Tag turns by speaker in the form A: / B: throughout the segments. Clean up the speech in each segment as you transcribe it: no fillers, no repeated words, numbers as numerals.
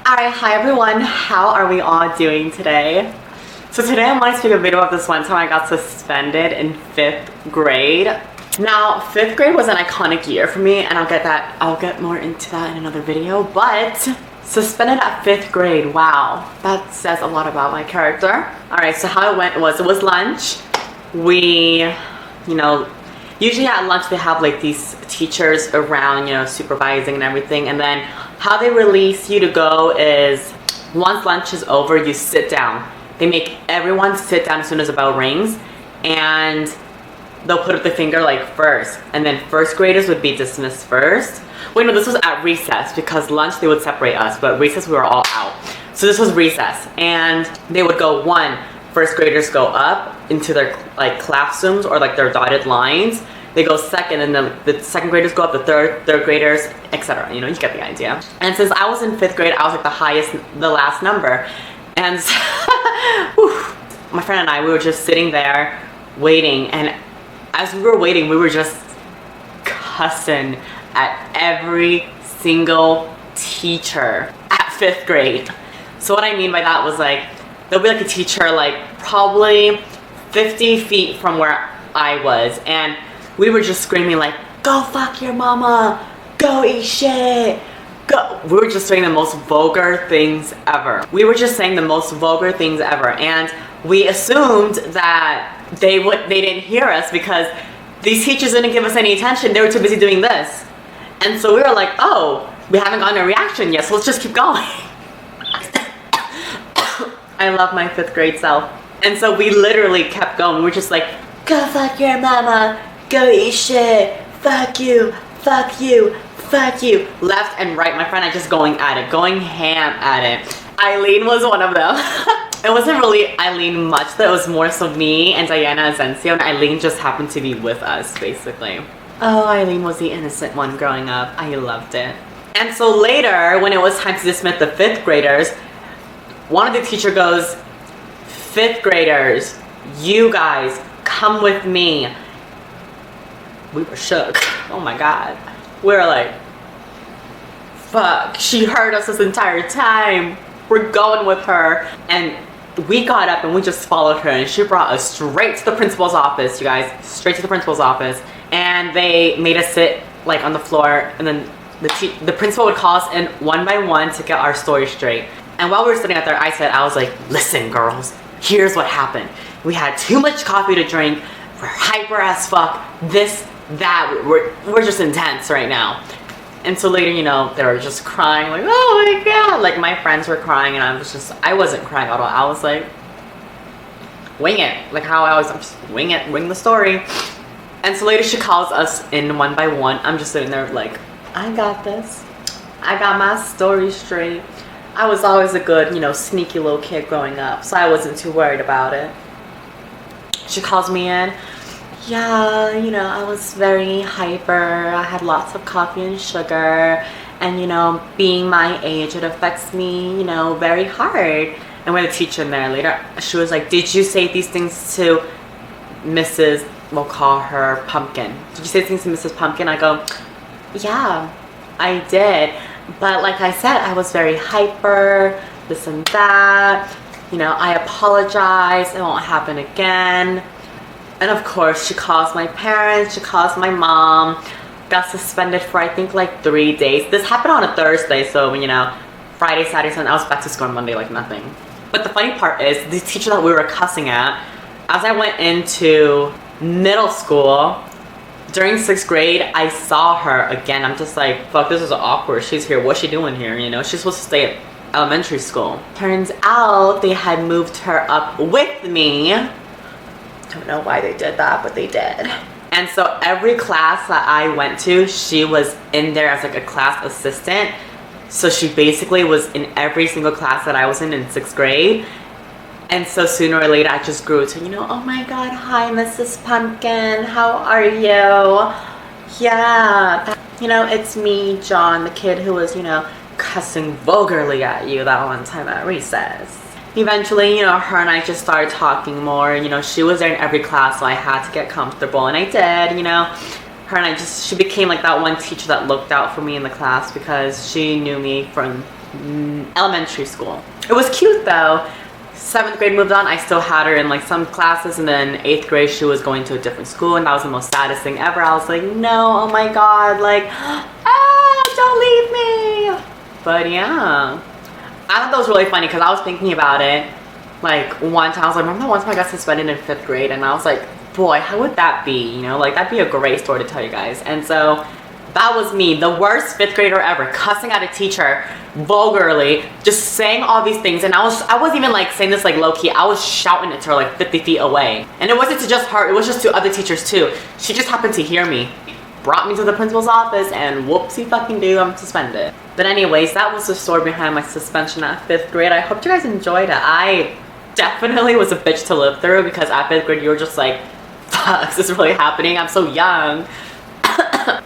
A: Alright, hi everyone. How are we all doing today? So today I want to make a video of this one time I got suspended in 5th grade. Now, 5th grade was an iconic year for me, and I'll get more into that in another video, but suspended at 5th grade, wow, that says a lot about my character. Alright, so how it went was, it was lunch. We, usually at lunch they have like these teachers around, supervising and everything, and then how they release you to go is once lunch is over, you sit down. They make everyone sit down as soon as the bell rings, and they'll put up the finger like first, and then 1st graders would be dismissed first. Wait, no, this was at recess, because lunch they would separate us, but recess we were all out. So this was recess, and they would go 1st graders go up into their like classrooms or like their dotted lines. They go 2nd, and then the 2nd graders go up, the 3rd graders, etc. You get the idea. And since I was in 5th grade, I was like the last number. And my friend and I, we were just sitting there waiting, and as we were waiting, we were just cussing at every single teacher at 5th grade. So what I mean by that was like, there'll be like a teacher like probably 50 feet from where I was, and we were just screaming like, go fuck your mama, go eat shit, go. We were just saying the most vulgar things ever. And we assumed that they didn't hear us because these teachers didn't give us any attention. They were too busy doing this. And so we were like, oh, we haven't gotten a reaction yet, so let's just keep going. I love my 5th grade self. And so we literally kept going. We were just like, go fuck your mama, go eat shit, fuck you, fuck you, fuck you. Left and right, my friend and I just going at it, going ham at it. Eileen was one of them. It wasn't really Eileen much, though. It was more so me and Diana Azencio, and Eileen just happened to be with us, basically. Oh, Eileen was the innocent one growing up. I loved it. And so later, when it was time to dismiss the 5th graders, one of the teacher goes, 5th graders, you guys, come with me. We were shook. Oh my God. We were like, fuck, she heard us this entire time. We're going with her. And we got up and we just followed her, and she brought us straight to the principal's office, you guys, straight to the principal's office. And they made us sit like on the floor, and then the principal would call us in one by one to get our story straight. And while we were sitting out there, I was like, listen girls, here's what happened. We had too much coffee to drink, we're hyper as fuck, this, that, we're just intense right now. And so later, they were just crying, like, oh my God. Like my friends were crying, and I wasn't crying at all. I was like, wing it. Like how I'm just wing it, wing the story. And so later she calls us in one by one. I'm just sitting there like, I got this. I got my story straight. I was always a good, sneaky little kid growing up, so I wasn't too worried about it. She calls me in. Yeah, I was very hyper. I had lots of coffee and sugar, and being my age, it affects me, very hard. And we had a teacher in there later. She was like, did you say these things to Mrs., we'll call her Pumpkin. Did you say things to Mrs. Pumpkin? I go, yeah, I did. But like I said, I was very hyper, this and that. I apologize. It won't happen again. And of course, she calls my parents. She calls my mom. Got suspended for, I think, like 3 days. This happened on a Thursday, so, Friday, Saturday, Sunday, I was back to school on Monday like nothing. But the funny part is, the teacher that we were cussing at, as I went into middle school, during 6th grade, I saw her again. I'm just like, fuck, this is awkward. She's here. What's she doing here? She's supposed to stay at elementary school. Turns out they had moved her up with me. Don't know why they did that, but they did. And so every class that I went to, she was in there as like a class assistant. So she basically was in every single class that I was in 6th grade. And so sooner or later, I just grew to, oh my God, hi, Mrs. Pumpkin, how are you? Yeah, it's me, John, the kid who was, cussing vulgarly at you that one time at recess. Eventually, her and I just started talking more. She was there in every class, so I had to get comfortable, and I did, her and I she became like that one teacher that looked out for me in the class because she knew me from elementary school. It was cute though. 7th grade moved on, I still had her in like some classes, and then 8th grade she was going to a different school, and that was the most saddest thing ever. I was like, no, oh my god, like, don't leave me. But yeah, I thought that was really funny because I was thinking about it. Like one time I was like, remember one time I got suspended in 5th grade, and I was like, boy, how would that be? You know, like that'd be a great story to tell you guys. And so that was me, the worst 5th grader ever, cussing at a teacher vulgarly, just saying all these things. And I wasn't even like saying this like low key, I was shouting it to her like 50 feet away. And it wasn't to just her, it was just to other teachers too. She just happened to hear me, brought me to the principal's office, and whoopsie fucking do, I'm suspended. But anyways, that was the story behind my suspension at 5th grade. I hope you guys enjoyed it. I definitely was a bitch to live through because at 5th grade you were just like, fuck, is this really happening? I'm so young.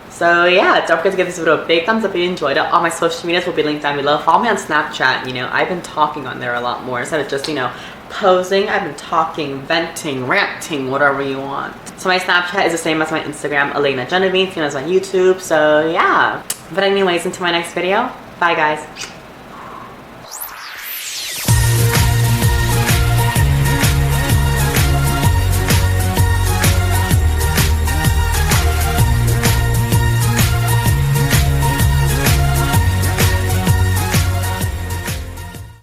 A: So yeah, don't forget to give this video a big thumbs up if you enjoyed it. All my social medias will be linked down below. Follow me on Snapchat. You know, I've been talking on there a lot more instead of just, you know, posing. I've been talking, venting, ranting, whatever you want. So my Snapchat is the same as my Instagram, Elena Genevieve, same as my YouTube. So yeah. But anyways, until my next video, bye guys.